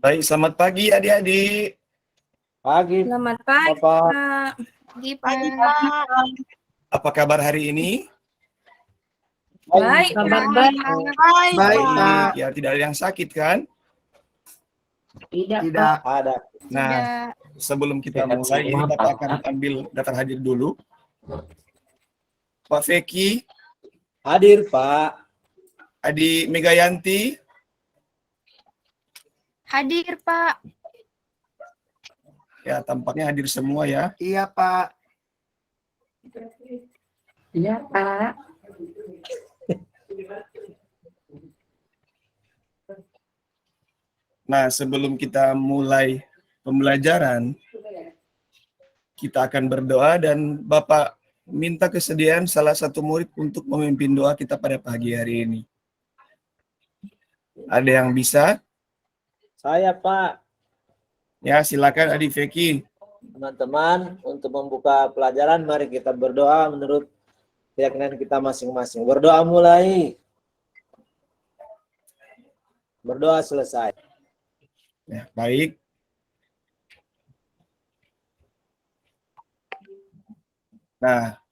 Baik, selamat pagi adik-adik. Pagi, Selamat pagi, Bapak. Pak. Pagi, Pak. Apa kabar hari ini? Baik, kabar Pak. baik. Baik, Pak. Ya, tidak ada yang sakit kan? Tidak. Ada. Nah, Tidak. sebelum kita mulai, ini Bapak akan ambil daftar hadir dulu. Pak Feki, Hadir, Pak. Adik Megayanti, Hadir, Pak. ya tampaknya hadir semua ya. Iya, Pak. Iya, Pak. Nah, sebelum kita mulai pembelajaran, kita akan berdoa dan Bapak minta kesediaan salah satu murid untuk memimpin doa kita pada pagi hari ini. Ada yang bisa? Saya, Pak. Ya, silakan Adik Feki. Teman-teman, untuk membuka pelajaran, mari kita berdoa menurut keyakinan kita masing-masing. Berdoa mulai. Berdoa selesai. Ya, baik. Nah,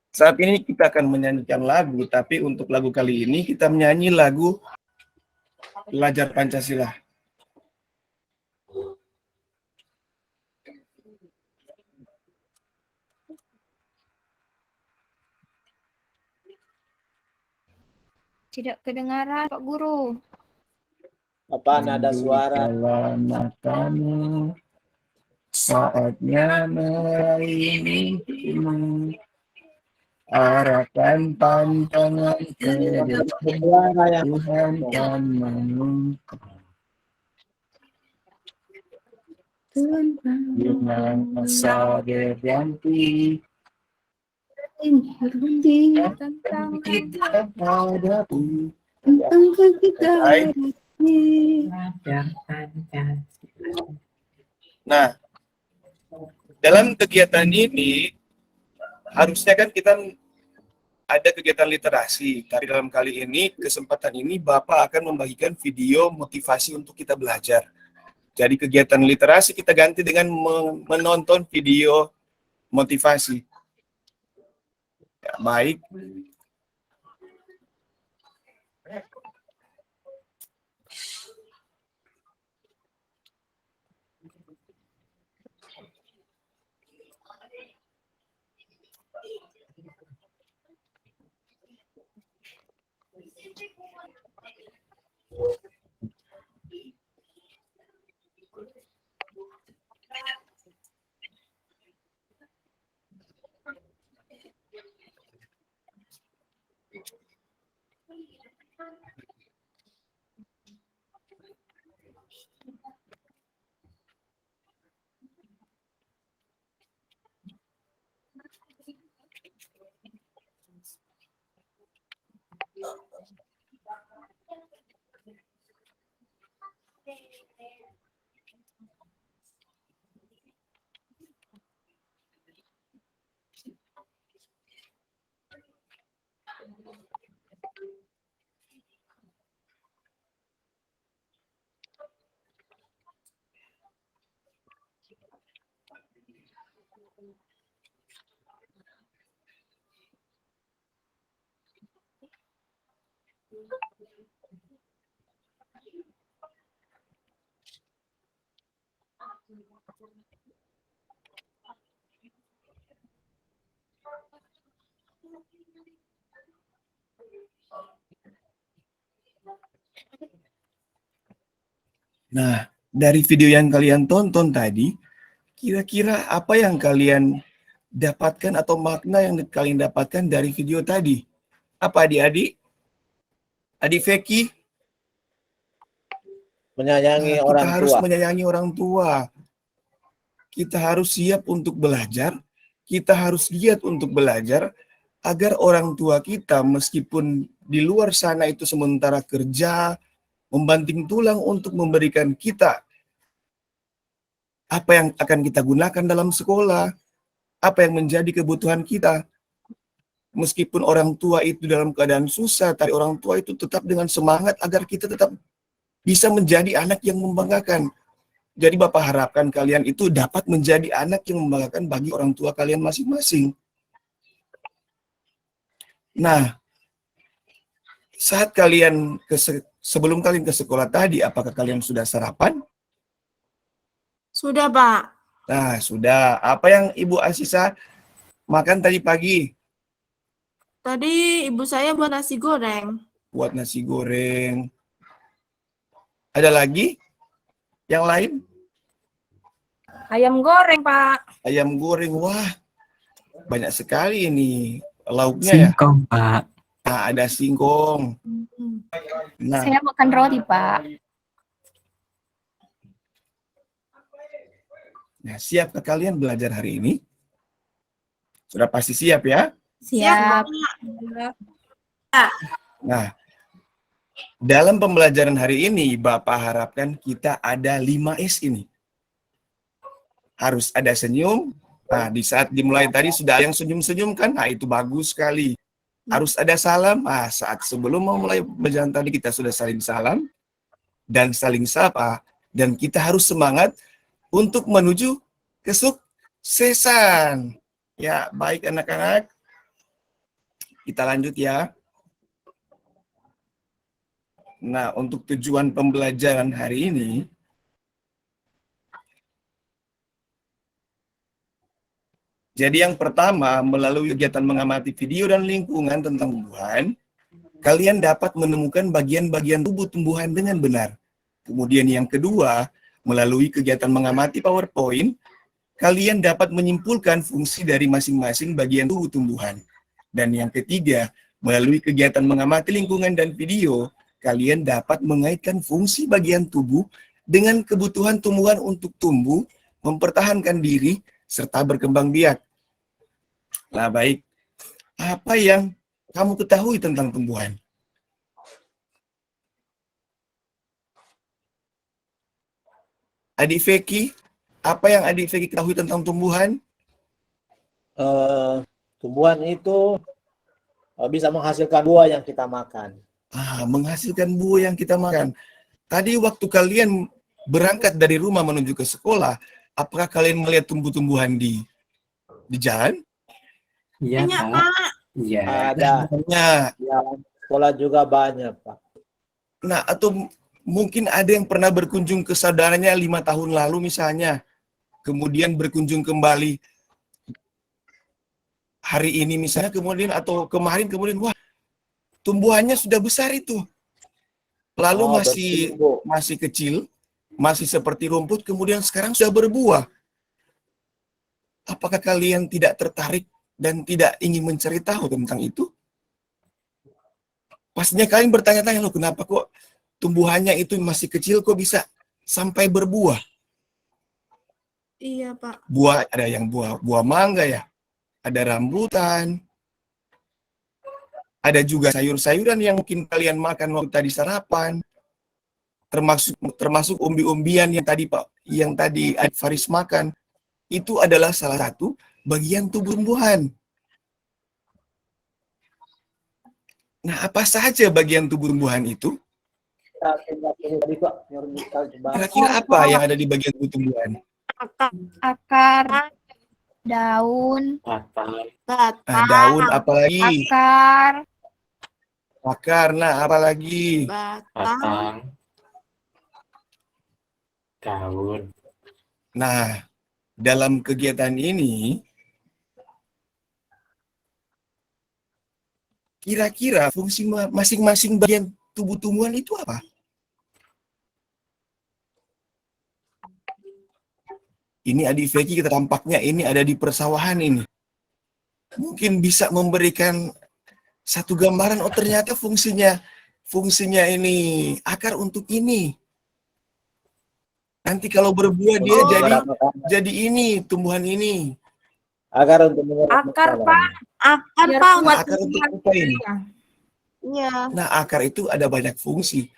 saat ini kita akan menyanyikan lagu, tapi untuk lagu kali ini kita menyanyi lagu Belajar Pancasila. Tidak kedengaran, Pak Guru. Apa nada suara? Matamu, saatnya meraih mimpimu, arahkan pandangan ke depan, Suara yang Tuhan kan menuntut. Dengan masa berganti, Berunding tentang kita hadapi. kita. Baik. Belajar Pancasila. Nah, dalam kegiatan ini harusnya kan kita ada kegiatan literasi. Tapi dalam kali ini, kesempatan ini Bapak akan membagikan video motivasi untuk kita belajar. Jadi kegiatan literasi kita ganti dengan menonton video motivasi. Ya, baik. Nah, dari video yang kalian tonton tadi, kira-kira apa yang kalian dapatkan atau makna yang kalian dapatkan dari video tadi? Apa adik-adik? Adik Feki? menyayangi Kita orang harus tua. menyayangi orang tua. Kita harus siap untuk belajar. Kita harus giat untuk belajar agar orang tua kita meskipun di luar sana itu sementara kerja, membanting tulang untuk memberikan kita apa yang akan kita gunakan dalam sekolah, apa yang menjadi kebutuhan kita. Meskipun orang tua itu dalam keadaan susah, tapi orang tua itu tetap dengan semangat agar kita tetap bisa menjadi anak yang membanggakan. Jadi Bapak harapkan kalian itu dapat menjadi anak yang membanggakan bagi orang tua kalian masing-masing. Nah, saat kalian sebelum kalian ke sekolah tadi, apakah kalian sudah sarapan? Sudah, Pak. Nah, sudah. Apa yang Ibu Asisa makan tadi pagi? Tadi ibu saya buat nasi goreng. Buat nasi goreng. Ada lagi? Yang lain? Ayam goreng, Pak. Ayam goreng. Wah, banyak sekali ini lauknya ya. Singkong, Pak. Nah, ada singkong. Nah, Saya makan roti, Pak. siapkah kalian belajar hari ini? Sudah pasti siap ya? Siap. Nah, dalam pembelajaran hari ini, Bapak harapkan kita ada 5S ini. Harus ada senyum. Nah, di saat dimulai tadi sudah ada yang senyum-senyum kan? Nah, itu bagus sekali. Harus ada salam. Nah, saat sebelum memulai pembelajaran tadi kita sudah saling salam dan saling sapa. Dan kita harus semangat untuk menuju kesuksesan. Ya, baik anak-anak. Kita lanjut ya. Nah, untuk tujuan pembelajaran hari ini, jadi yang pertama, melalui kegiatan mengamati video dan lingkungan tentang tumbuhan, kalian dapat menemukan bagian-bagian tubuh tumbuhan dengan benar. Kemudian yang kedua, melalui kegiatan mengamati PowerPoint, kalian dapat menyimpulkan fungsi dari masing-masing bagian tubuh tumbuhan. Dan yang ketiga, melalui kegiatan mengamati lingkungan dan video, kalian dapat mengaitkan fungsi bagian tubuh dengan kebutuhan tumbuhan untuk tumbuh, mempertahankan diri, serta berkembang biak. Nah, baik. Apa yang kamu ketahui tentang tumbuhan? Adik Feki, apa yang Adik Feki ketahui tentang tumbuhan? Tumbuhan itu bisa menghasilkan buah yang kita makan. Menghasilkan buah yang kita makan. Tadi waktu kalian berangkat dari rumah menuju ke sekolah, apakah kalian melihat tumbuh-tumbuhan di jalan? Iya, Banyak, Pak. Pak. Iya. Ada. Banyak. Ya, sekolah juga banyak, Pak. Nah, atau mungkin ada yang pernah berkunjung ke saudaranya 5 tahun lalu misalnya, kemudian berkunjung kembali hari ini misalnya, kemudian atau kemarin, kemudian wah, tumbuhannya sudah besar itu. Lalu masih kecil, masih seperti rumput, kemudian sekarang sudah berbuah. Apakah kalian tidak tertarik dan tidak ingin mencari tahu tentang itu? Pastinya kalian bertanya-tanya, loh kenapa kok tumbuhannya itu masih kecil kok bisa sampai berbuah? Iya, Pak. Buah, ada yang buah mangga ya, ada rambutan, ada juga sayur-sayuran yang mungkin kalian makan waktu tadi sarapan, termasuk umbi-umbian yang tadi Faris makan. Itu adalah salah satu bagian tubuh tumbuhan. Nah, apa saja bagian tubuh tumbuhan itu? Kira-kira apa yang ada di bagian tubuh tumbuhan? Akar, daun, Nah, daun apalagi? akar, Akar, nah apalagi? Batang. Daun. Nah, dalam kegiatan ini, kira-kira fungsi masing-masing bagian tubuh tumbuhan itu apa? Ini Adik Feki, kita tampaknya ini ada di persawahan ini. Mungkin bisa memberikan satu gambaran, oh ternyata fungsinya ini akar untuk ini. Nanti kalau berbuah dia jadi ini, tumbuhan ini. Akar untuk menyerap Akar, makanan. Pak. Akar, Biar Pak. Nah, akar untuk apa ini? Iya. Nah, akar itu ada banyak fungsi.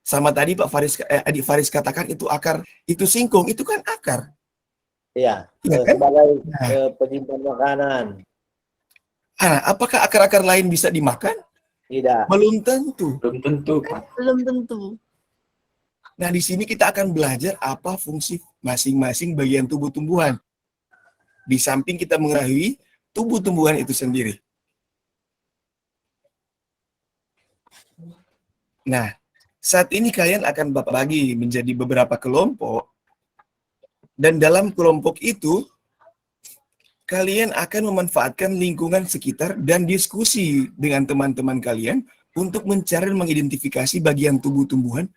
Sama tadi Adik Faris katakan itu akar, itu singkong, itu kan akar. Iya, Iya kan? sebagai Nah. penyimpan makanan. Nah, apakah akar-akar lain bisa dimakan? Tidak. Belum tentu. Belum tentu, Pak. Belum tentu. Nah, di sini kita akan belajar apa fungsi masing-masing bagian tubuh tumbuhan. Di samping kita mengetahui tubuh tumbuhan itu sendiri. Nah, saat ini kalian akan Bapak bagi menjadi beberapa kelompok. Dan dalam kelompok itu, kalian akan memanfaatkan lingkungan sekitar dan diskusi dengan teman-teman kalian untuk mencari dan mengidentifikasi bagian tubuh tumbuhan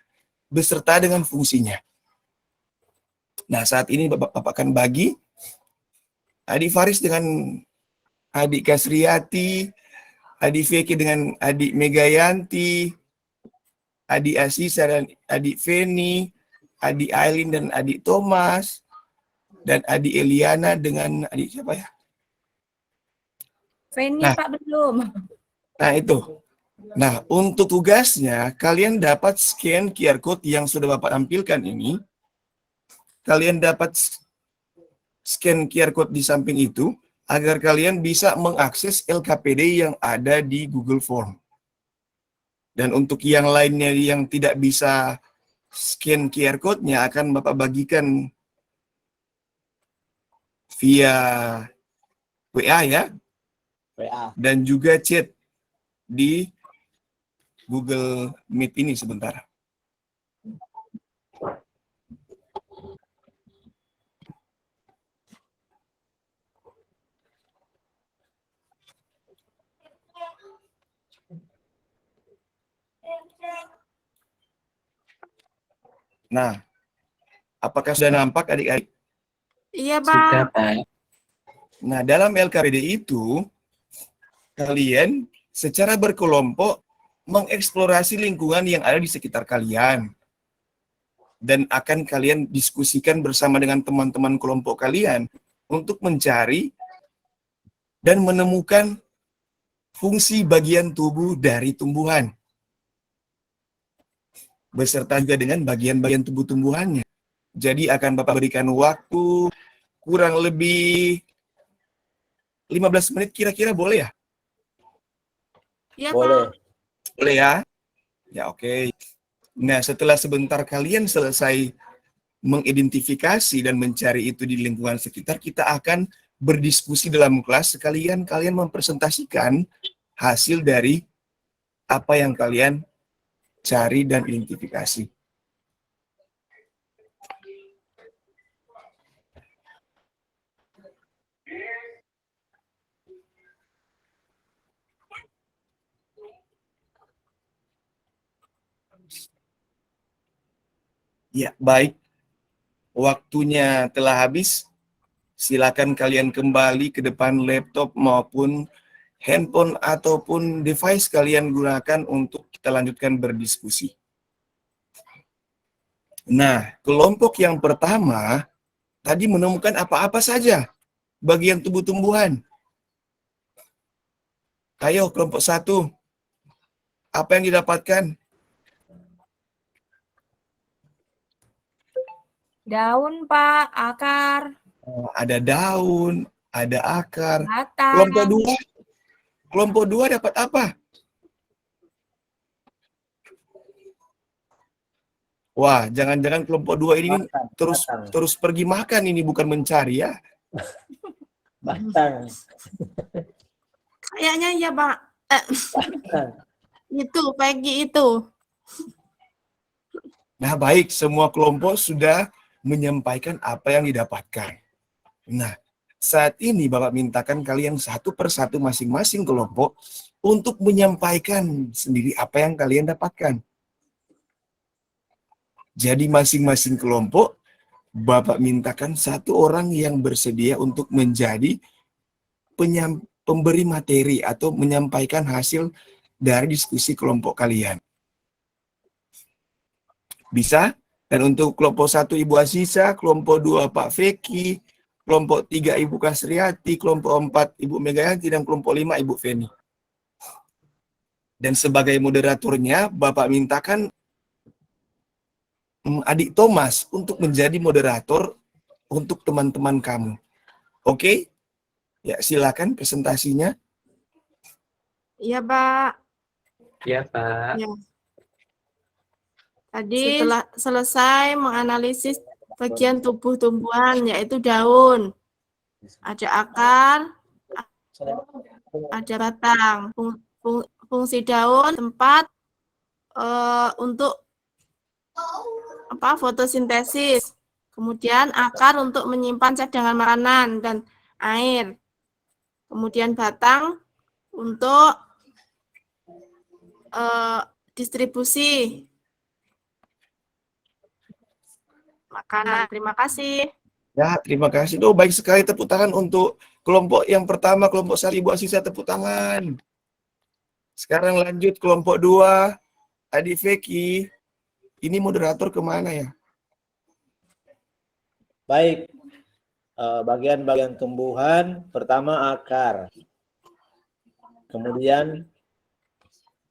beserta dengan fungsinya. Nah, saat ini Bapak akan bagi Adik Faris dengan Adik Kasriati, Adik Feki dengan Adik Megayanti, Adik Asisa dan Adik Feni, Adik Aileen dan Adik Thomas, dan Adik Eliana dengan Adik siapa ya? Feni Nah. Pak belum. Nah, itu. Nah, untuk tugasnya, kalian dapat scan QR code yang sudah Bapak tampilkan ini. Kalian dapat scan QR code di samping itu, agar kalian bisa mengakses LKPD yang ada di Google Form. Dan untuk yang lainnya yang tidak bisa scan QR code-nya, akan Bapak bagikan via WA ya, WA. dan juga chat di Google Meet ini sebentar. Nah, apakah sudah nampak adik-adik? Iya, Sudah, Pak. Pak. Nah, dalam LKPD itu, kalian secara berkelompok mengeksplorasi lingkungan yang ada di sekitar kalian. Dan akan kalian diskusikan bersama dengan teman-teman kelompok kalian untuk mencari dan menemukan fungsi bagian tubuh dari tumbuhan. Beserta juga dengan bagian-bagian tubuh tumbuhannya. Jadi akan Bapak berikan waktu kurang lebih 15 menit kira-kira, boleh ya? Iya, Boleh. Pak. Boleh ya? Ya, oke. Nah, setelah sebentar kalian selesai mengidentifikasi dan mencari itu di lingkungan sekitar, kita akan berdiskusi dalam kelas sekalian kalian mempresentasikan hasil dari apa yang kalian cari dan identifikasi. Ya, baik. Waktunya telah habis. Silakan kalian kembali ke depan laptop maupun handphone ataupun device kalian gunakan untuk kita lanjutkan berdiskusi. Nah, kelompok yang pertama tadi menemukan apa-apa saja bagian tubuh tumbuhan. Ayo, kelompok 1. Apa yang didapatkan? Daun, Pak, akar, Ada daun, ada akar. batang. Kelompok 2 dapat apa? Wah, jangan-jangan kelompok 2 ini Batang. terus pergi makan ini, bukan mencari ya. Batang. Kayaknya ya, Pak. Batang. Itu, Peggy itu. Nah, baik, semua kelompok sudah menyampaikan apa yang didapatkan. Nah, saat ini Bapak mintakan kalian satu persatu masing-masing kelompok untuk menyampaikan sendiri apa yang kalian dapatkan. Jadi masing-masing kelompok Bapak mintakan satu orang yang bersedia untuk menjadi pemberi materi atau menyampaikan hasil dari diskusi kelompok kalian. Bisa? Dan untuk kelompok 1 Ibu Asisa, kelompok 2 Pak Feki, kelompok 3 Ibu Kasriati, kelompok 4 Ibu Megayanti, dan kelompok 5 Ibu Feni. Dan sebagai moderatornya, Bapak mintakan Adik Thomas untuk menjadi moderator untuk teman-teman kamu. Oke? Ya, silakan presentasinya. Iya, Pak. Iya, Pak. Ya. Tadi setelah selesai menganalisis bagian tubuh tumbuhan, yaitu daun, ada akar, ada batang. Fungsi daun tempat untuk fotosintesis. Kemudian akar untuk menyimpan cadangan makanan dan air. Kemudian batang untuk distribusi makanan. Terima kasih. Ya, terima kasih. Oh, baik sekali, tepuk tangan untuk kelompok yang pertama, kelompok sari Bu Asisa, tepuk tangan. Sekarang lanjut kelompok 2, Adik Feki. Ini moderator kemana ya? Baik, bagian-bagian tumbuhan, pertama akar, kemudian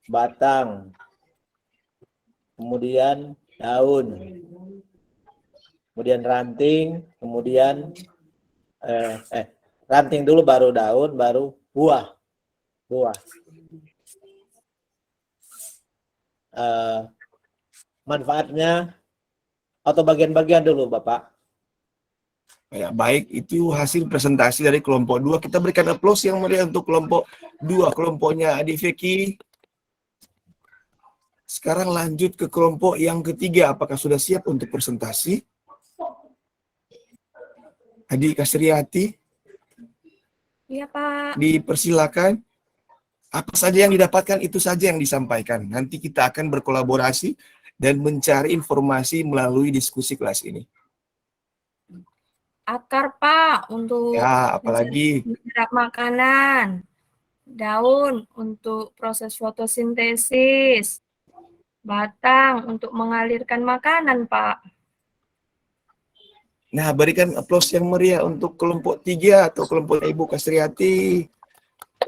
batang, kemudian daun, kemudian ranting, kemudian ranting dulu baru daun, baru buah. Manfaatnya atau bagian-bagian dulu, Bapak. Ya, baik, itu hasil presentasi dari kelompok 2. Kita berikan aplaus yang meriah untuk kelompok 2, kelompoknya Adik Feki. Sekarang lanjut ke kelompok yang ketiga. Apakah sudah siap untuk presentasi? Adik Kasriati, Iya, Pak. dipersilakan. Apa saja yang didapatkan, itu saja yang disampaikan. Nanti kita akan berkolaborasi dan mencari informasi melalui diskusi kelas ini. Akar, Pak, untuk Ya, apalagi menyerap makanan. Daun untuk proses fotosintesis. Batang untuk mengalirkan makanan, Pak. Nah, berikan aplaus yang meriah untuk kelompok 3 atau kelompok Ibu Kasriati.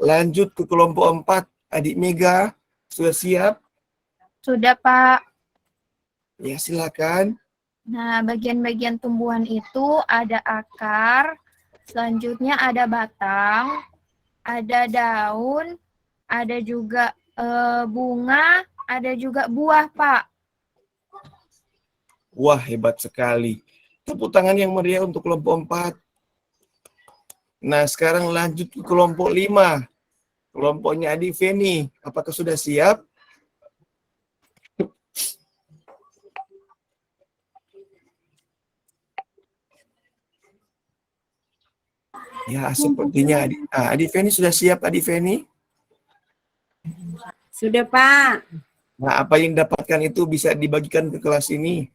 Lanjut ke kelompok 4, Adik Mega. Sudah siap? Sudah, Pak. Ya, silakan. Nah, bagian-bagian tumbuhan itu ada akar, selanjutnya ada batang, ada daun, ada juga bunga, ada juga buah, Pak. Wah, hebat sekali. Tepuk tangan yang meriah untuk kelompok 4. Nah, sekarang lanjut ke kelompok 5. Kelompoknya Adik Feni. Apakah sudah siap? Ya, sepertinya Adik Feni sudah siap, Adik Feni? Sudah, Pak. Nah, apa yang dapatkan itu bisa dibagikan ke kelas ini.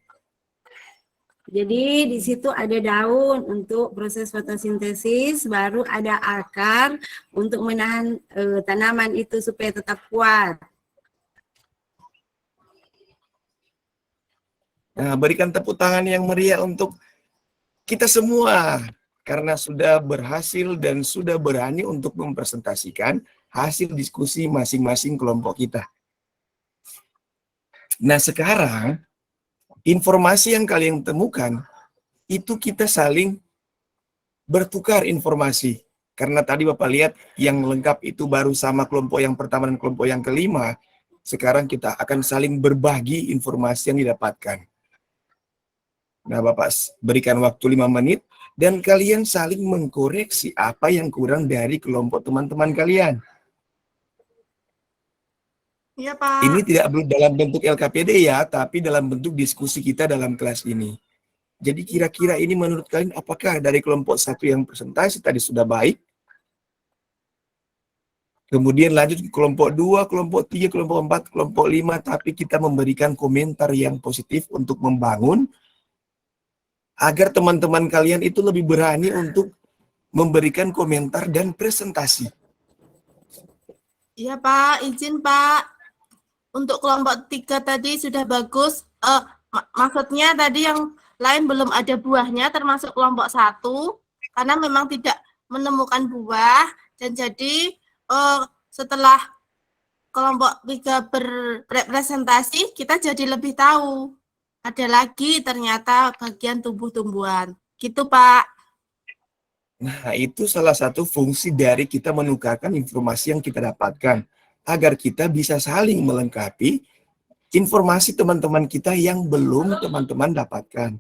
Jadi di situ ada daun untuk proses fotosintesis, baru ada akar untuk menahan tanaman itu supaya tetap kuat. Nah, berikan tepuk tangan yang meriah untuk kita semua. Karena sudah berhasil dan sudah berani untuk mempresentasikan hasil diskusi masing-masing kelompok kita. Nah, sekarang informasi yang kalian temukan itu kita saling bertukar informasi. Karena tadi Bapak lihat yang lengkap itu baru sama kelompok yang pertama dan kelompok yang kelima. Sekarang kita akan saling berbagi informasi yang didapatkan. Nah, Bapak berikan waktu 5 menit dan kalian saling mengkoreksi apa yang kurang dari kelompok teman-teman kalian. Iya, Pak. Ini tidak dalam bentuk LKPD ya, tapi dalam bentuk diskusi kita dalam kelas ini. Jadi kira-kira ini menurut kalian apakah dari kelompok 1 yang presentasi tadi sudah baik? Kemudian lanjut ke kelompok 2, kelompok 3, kelompok 4, kelompok 5, tapi kita memberikan komentar yang positif untuk membangun agar teman-teman kalian itu lebih berani untuk memberikan komentar dan presentasi. Iya, Pak. Izin, Pak. Untuk kelompok 3 tadi sudah bagus. Maksudnya tadi yang lain belum ada buahnya, termasuk kelompok 1, karena memang tidak menemukan buah. Dan jadi setelah kelompok 3 berrepresentasi, kita jadi lebih tahu. Ada lagi ternyata bagian tubuh tumbuhan. Gitu, Pak. Nah, itu salah satu fungsi dari kita menukarkan informasi yang kita dapatkan. Agar kita bisa saling melengkapi informasi teman-teman kita yang belum teman-teman dapatkan.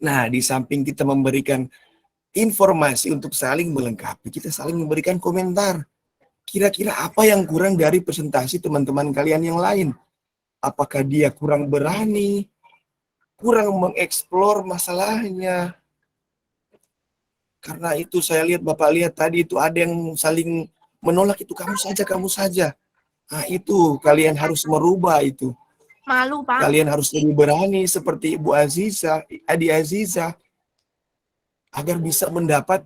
Nah, di samping kita memberikan informasi untuk saling melengkapi, kita saling memberikan komentar. Kira-kira apa yang kurang dari presentasi teman-teman kalian yang lain? Apakah dia kurang berani, kurang mengeksplor masalahnya? Karena itu saya lihat, Bapak lihat tadi itu ada yang saling menolak, itu kamu saja, kamu saja. Nah itu kalian harus merubah itu. Malu, Pak. Kalian harus lebih berani seperti Ibu Aziza, Adi Aziza, agar bisa mendapat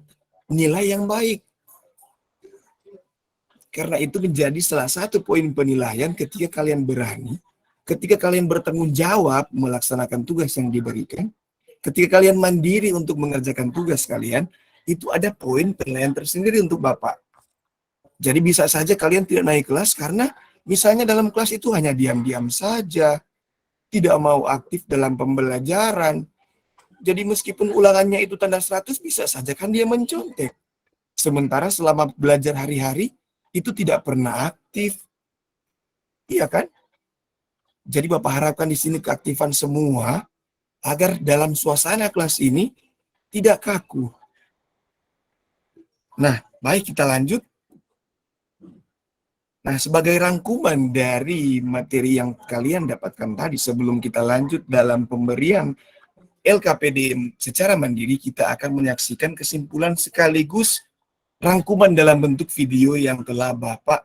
nilai yang baik. Karena itu menjadi salah satu poin penilaian ketika kalian berani, ketika kalian bertanggung jawab melaksanakan tugas yang diberikan, ketika kalian mandiri untuk mengerjakan tugas kalian, itu ada poin penilaian tersendiri untuk Bapak. Jadi bisa saja kalian tidak naik kelas karena misalnya dalam kelas itu hanya diam-diam saja, tidak mau aktif dalam pembelajaran. Jadi meskipun ulangannya itu tanda 100, bisa saja kan dia mencontek. Sementara selama belajar hari-hari, itu tidak pernah aktif. Iya kan? Jadi Bapak harapkan di sini keaktifan semua, agar dalam suasana kelas ini tidak kaku. Nah, baik kita lanjut. Nah, sebagai rangkuman dari materi yang kalian dapatkan tadi, sebelum kita lanjut dalam pemberian LKPD secara mandiri, kita akan menyaksikan kesimpulan sekaligus rangkuman dalam bentuk video yang telah Bapak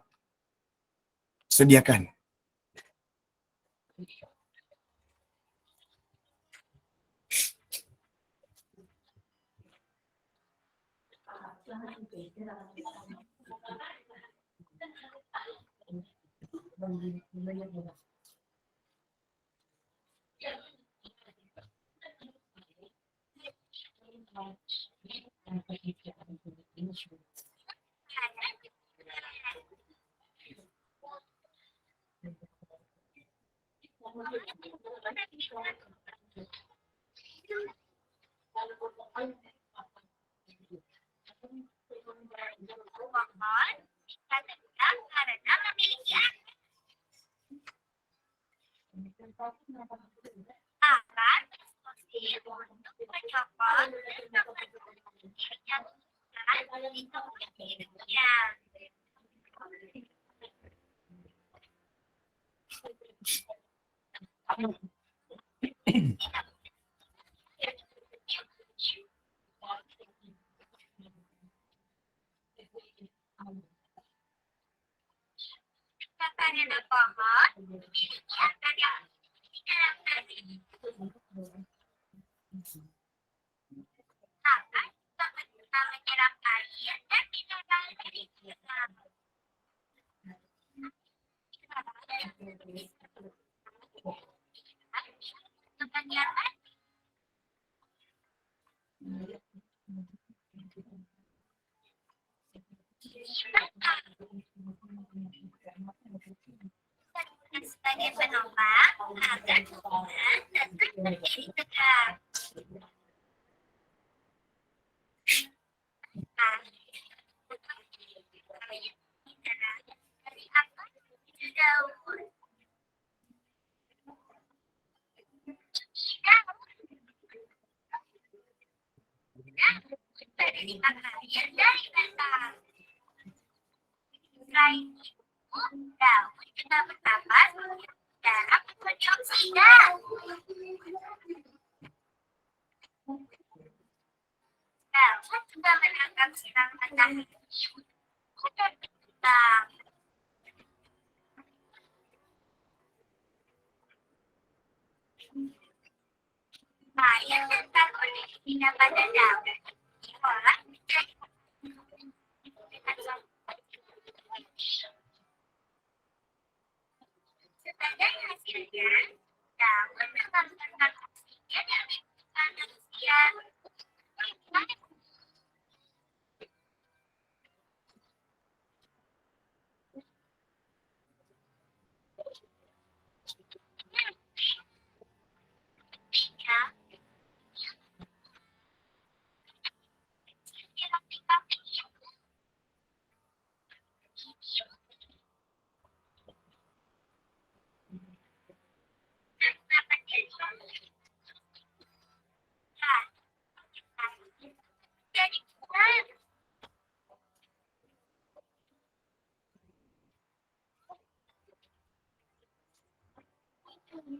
sediakan. Sebagai penopang agar hubungan tetap menjadi tegak. Dari apa daun? Dari lima kalian dari batang. Selain itu, daun juga bertambah dalam dioksida. Daun juga menangkap sinar matahari dan berkembang. Air tentang kondisinya pada daun diolah menjadi sebagai hasilnya daun mengembangkan oksigen yang dibutuhkan manusia. Di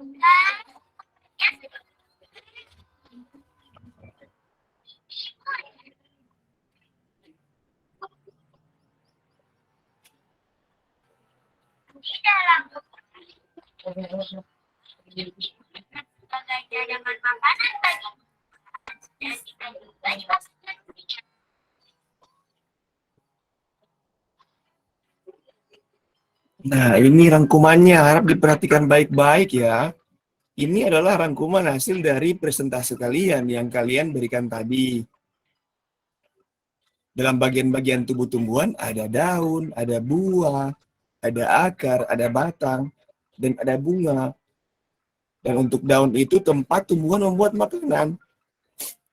dalam sebagai cadangan makanan bagi dan kita juga dimasukkan ke Nah, ini rangkumannya, harap diperhatikan baik-baik ya. Ini adalah rangkuman hasil dari presentasi kalian yang kalian berikan tadi. Dalam bagian-bagian tubuh tumbuhan ada daun, ada buah, ada akar, ada batang, dan ada bunga. Dan untuk daun itu tempat tumbuhan membuat makanan.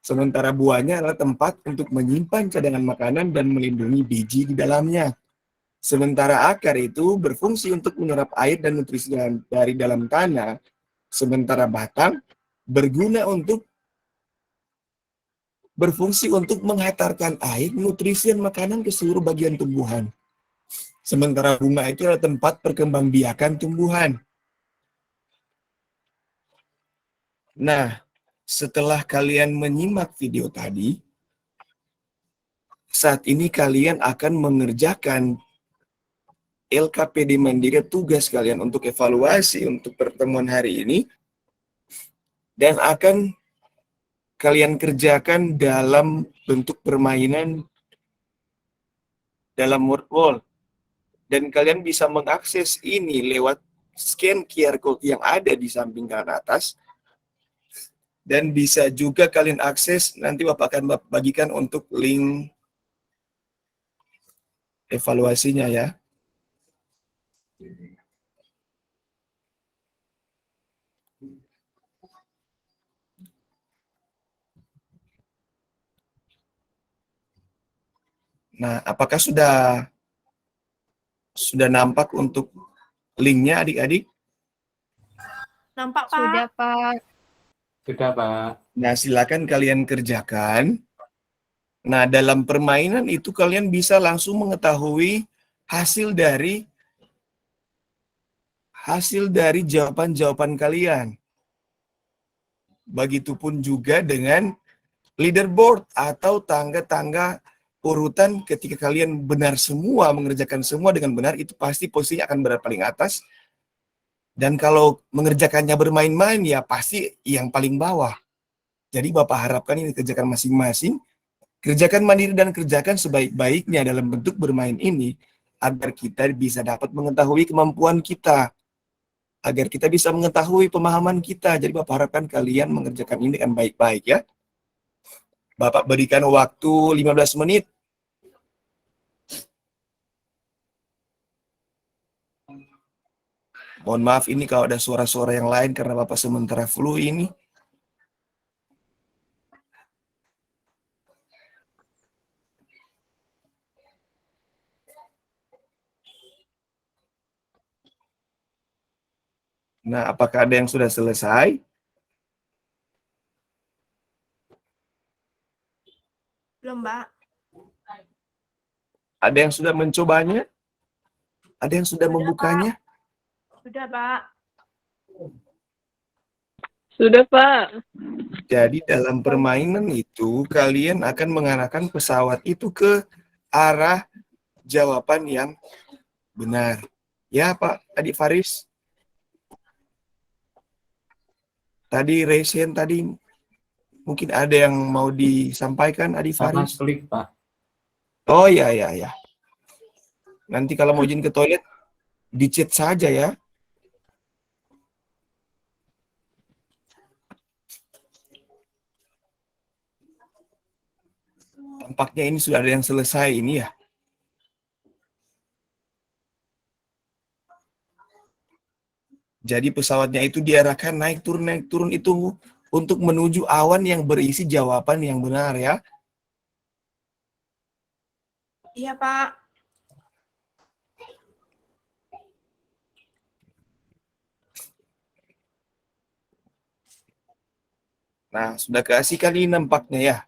Sementara buahnya adalah tempat untuk menyimpan cadangan makanan dan melindungi biji di dalamnya. Sementara akar itu berfungsi untuk menyerap air dan nutrisi dari dalam tanah. Sementara batang berfungsi untuk menghantarkan air, nutrisi, dan makanan ke seluruh bagian tumbuhan. Sementara bunga itu adalah tempat perkembangbiakan tumbuhan. Nah, setelah kalian menyimak video tadi, saat ini kalian akan mengerjakan LKPD Mandiri, tugas kalian untuk evaluasi untuk pertemuan hari ini, dan akan kalian kerjakan dalam bentuk permainan dalam WordWall. Dan kalian bisa mengakses ini lewat scan QR code yang ada di samping kanan atas. Dan bisa juga kalian akses, nanti Bapak akan bagikan untuk link evaluasinya ya. Nah, apakah sudah nampak untuk linknya adik-adik? Nampak, Pak? Sudah, Pak. Sudah, Pak. Nah, silakan kalian kerjakan. Nah, dalam permainan itu kalian bisa langsung mengetahui hasil dari jawaban-jawaban kalian. Begitupun juga dengan leaderboard atau tangga-tangga urutan. Ketika kalian benar semua, mengerjakan semua dengan benar, itu pasti posisinya akan berada paling atas. Dan kalau mengerjakannya bermain-main, ya pasti yang paling bawah. Jadi Bapak harapkan ini kerjakan masing-masing, kerjakan mandiri dan kerjakan sebaik-baiknya dalam bentuk bermain ini, agar kita bisa dapat mengetahui kemampuan kita, agar kita bisa mengetahui pemahaman kita. Jadi Bapak harapkan kalian mengerjakan ini dengan baik-baik ya. Bapak berikan waktu 15 menit. Mohon maaf ini kalau ada suara-suara yang lain karena Bapak sementara flu ini. Nah, apakah ada yang sudah selesai? Belum, Pak. Ada yang sudah mencobanya? Ada yang sudah membukanya? Sudah, Pak. Sudah, Pak. Jadi dalam permainan itu, kalian akan mengarahkan pesawat itu ke arah jawaban yang benar. Ya, Pak, tadi Faris? Tadi Resen tadi mungkin ada yang mau disampaikan, Adi Sama Faris? klik, Pak. Oh ya. Nanti kalau mau izin ke toilet, di-chat saja ya. Tampaknya ini sudah ada yang selesai ini ya. Jadi pesawatnya itu diarahkan naik turun itu untuk menuju awan yang berisi jawaban yang benar ya. Iya, Pak. Nah, sudah keasikan ini nampaknya ya.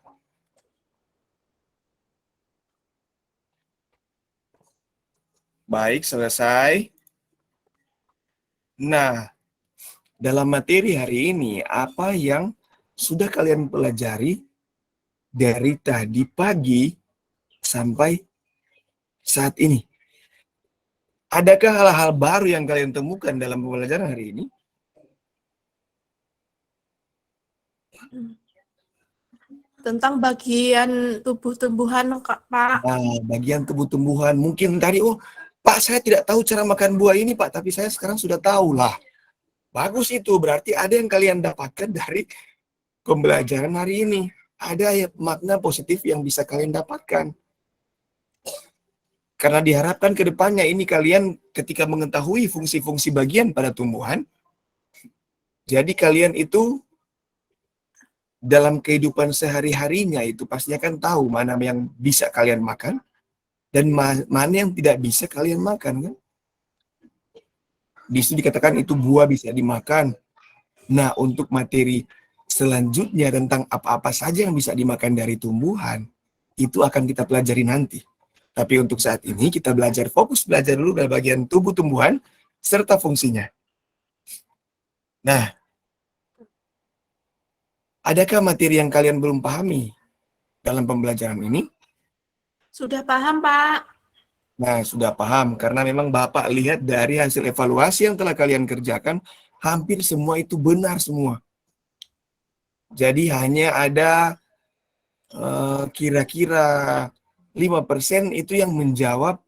Baik, selesai. Nah, dalam materi hari ini, apa yang sudah kalian pelajari dari tadi pagi sampai saat ini? Adakah hal-hal baru yang kalian temukan dalam pembelajaran hari ini? Tentang bagian tubuh tumbuhan, Pak. Nah, bagian tubuh tumbuhan. Mungkin tadi, oh Pak, saya tidak tahu cara makan buah ini Pak, tapi saya sekarang sudah tahu lah. Bagus itu, berarti ada yang kalian dapatkan dari pembelajaran hari ini. Ada ya makna positif yang bisa kalian dapatkan. Karena diharapkan ke depannya ini kalian ketika mengetahui fungsi-fungsi bagian pada tumbuhan, jadi kalian itu dalam kehidupan sehari-harinya itu pastinya kan tahu mana yang bisa kalian makan dan mana yang tidak bisa kalian makan kan. Di situ dikatakan itu buah bisa dimakan. Nah, untuk materi selanjutnya tentang apa-apa saja yang bisa dimakan dari tumbuhan, itu akan kita pelajari nanti. Tapi untuk saat ini kita fokus belajar dulu dari bagian tubuh tumbuhan serta fungsinya. Nah, adakah materi yang kalian belum pahami dalam pembelajaran ini? Sudah paham, Pak. Nah, sudah paham karena memang Bapak lihat dari hasil evaluasi yang telah kalian kerjakan, hampir semua itu benar semua. Jadi hanya ada kira-kira 5% itu yang menjawab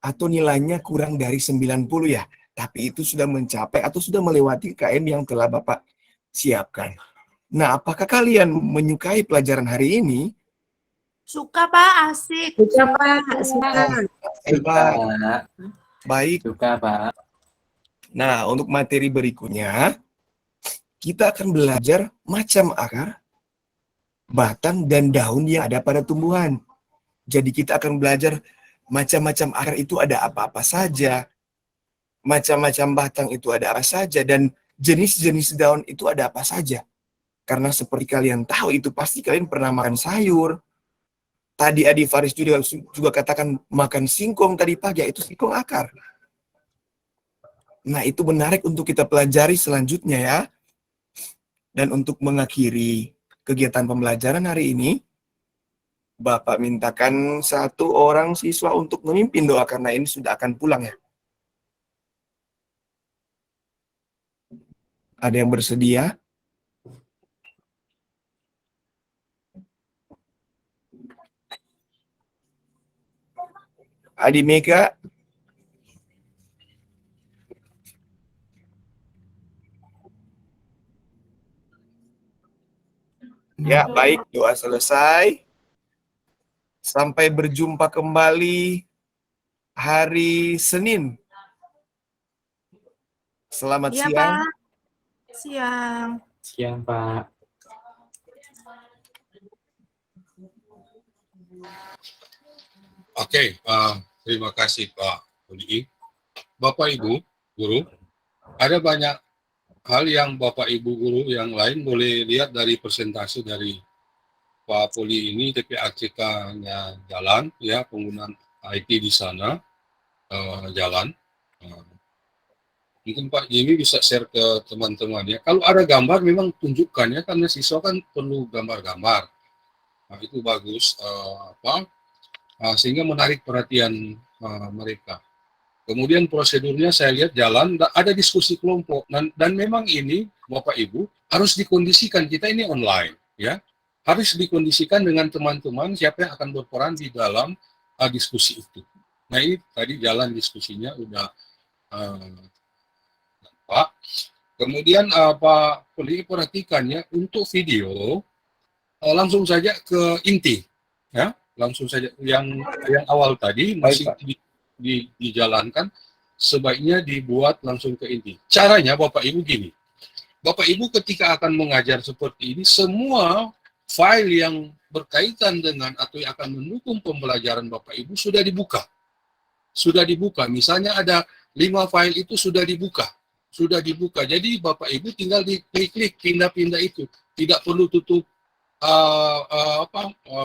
atau nilainya kurang dari 90 ya. Tapi itu sudah mencapai atau sudah melewati KM yang telah Bapak siapkan. Nah, apakah kalian menyukai pelajaran hari ini? Suka, Pak. Asik. Suka, Pak. Suka. Pak. Baik. Suka, Pak. Nah, untuk materi berikutnya, kita akan belajar macam akar, batang, dan daun yang ada pada tumbuhan. Jadi kita akan belajar macam-macam akar itu ada apa-apa saja, macam-macam batang itu ada apa saja, dan jenis-jenis daun itu ada apa saja. Karena seperti kalian tahu, itu pasti kalian pernah makan sayur. Tadi Adi Faris juga katakan makan singkong tadi pagi, itu singkong akar. Nah, itu menarik untuk kita pelajari selanjutnya ya. Dan untuk mengakhiri kegiatan pembelajaran hari ini, Bapak mintakan satu orang siswa untuk memimpin doa karena ini sudah akan pulang ya. Ada yang bersedia? Adi Mega? Ya, baik. Doa selesai. Sampai berjumpa kembali hari Senin. Selamat Iya, siang. Pak. Siang. Siang, Pak. Oke, terima kasih Pak Budi. Bapak Ibu Guru, ada banyak hal yang Bapak Ibu Guru yang lain boleh lihat dari presentasi dari Pak Poli ini, TPACK-nya jalan, ya penggunaan IT di sana jalan. Mungkin Pak Jimmy bisa share ke teman-teman ya. Kalau ada gambar memang tunjukkan ya, karena siswa kan perlu gambar-gambar. Nah, itu bagus sehingga menarik perhatian mereka. Kemudian prosedurnya saya lihat jalan, ada diskusi kelompok dan memang ini Bapak Ibu harus dikondisikan, kita ini online ya. Harus dikondisikan dengan teman-teman siapa yang akan berperan di dalam diskusi itu. Nah, ini tadi jalan diskusinya udah Pak. Kemudian Pak Poli perhatikan ya, untuk video langsung saja ke inti ya. Langsung saja yang awal tadi masih dijalankan, sebaiknya dibuat langsung ke inti. Caranya Bapak Ibu gini, Bapak Ibu ketika akan mengajar seperti ini, semua file yang berkaitan dengan atau yang akan mendukung pembelajaran Bapak Ibu sudah dibuka. Sudah dibuka, misalnya ada 5 file itu sudah dibuka. Jadi Bapak Ibu tinggal diklik-klik, pindah-pindah itu. Tidak perlu tutup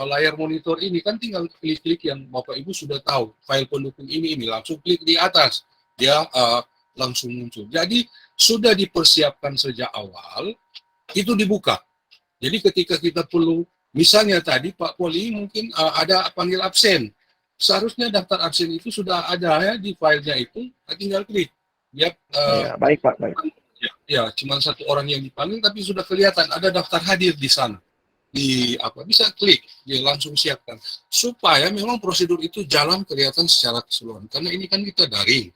layar monitor ini, kan tinggal klik-klik yang Bapak Ibu sudah tahu file pendukung ini langsung klik di atas dia langsung muncul. Jadi sudah dipersiapkan sejak awal, itu dibuka. Jadi ketika kita perlu, misalnya tadi Pak Poli mungkin ada panggil absen, seharusnya daftar absen itu sudah ada ya di filenya itu, tinggal klik. Ya, Ya, baik Pak, baik. ya, cuma satu orang yang dipanggil tapi sudah kelihatan ada daftar hadir di sana. Di apa bisa klik, dia langsung siapkan supaya memang prosedur itu jalan kelihatan secara keseluruhan. Karena ini kan kita daring,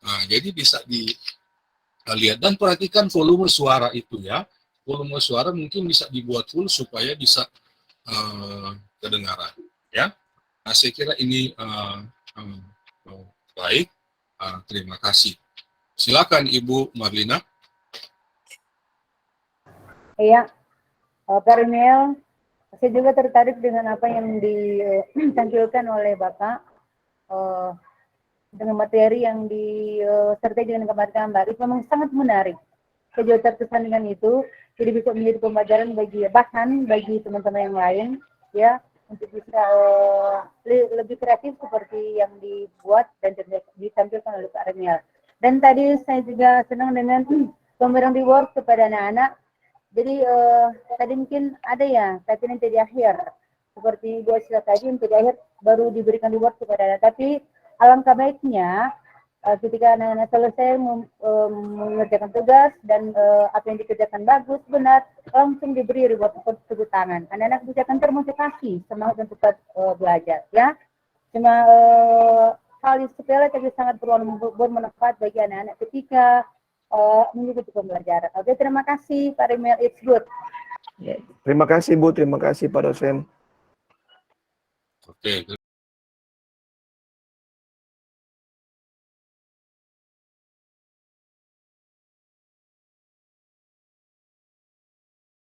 nah, jadi bisa dilihat dan perhatikan volume suara itu ya. Volume suara mungkin bisa dibuat full supaya bisa kedengaran ya. Nah, saya kira ini baik. Terima kasih. Silakan Ibu Marlina. Iya, Pak Rimel, saya juga tertarik dengan apa yang ditampilkan oleh Bapak dengan materi yang disertai dengan gambar-gambar. Itu memang sangat menarik. Saya juga terkesan dengan itu, jadi bisa menjadi pembelajaran bahkan bagi teman-teman yang lain, ya, untuk bisa lebih kreatif seperti yang dibuat dan ditampilkan oleh Pak Rimel. Dan tadi saya juga senang dengan pemberian reward kepada anak-anak. Jadi tadi mungkin ada ya, tapi nanti di akhir. Seperti Bu Asila tadi, nanti di akhir baru diberikan reward kepada anak. Tapi alangkah baiknya ketika anak-anak selesai mengerjakan tugas dan apa yang dikerjakan bagus, benar, langsung diberi reward tepuk tangan. Anak-anak bisa akan termotivasi, semangat untuk belajar. Ya, cuma hal yang sepele tapi sangat bermanfaat bagi anak-anak ketika mengikuti pembelajaran. Oke, terima kasih Pak Rimel, it's good. Terima kasih Bu, terima kasih Pak dosen. Oke.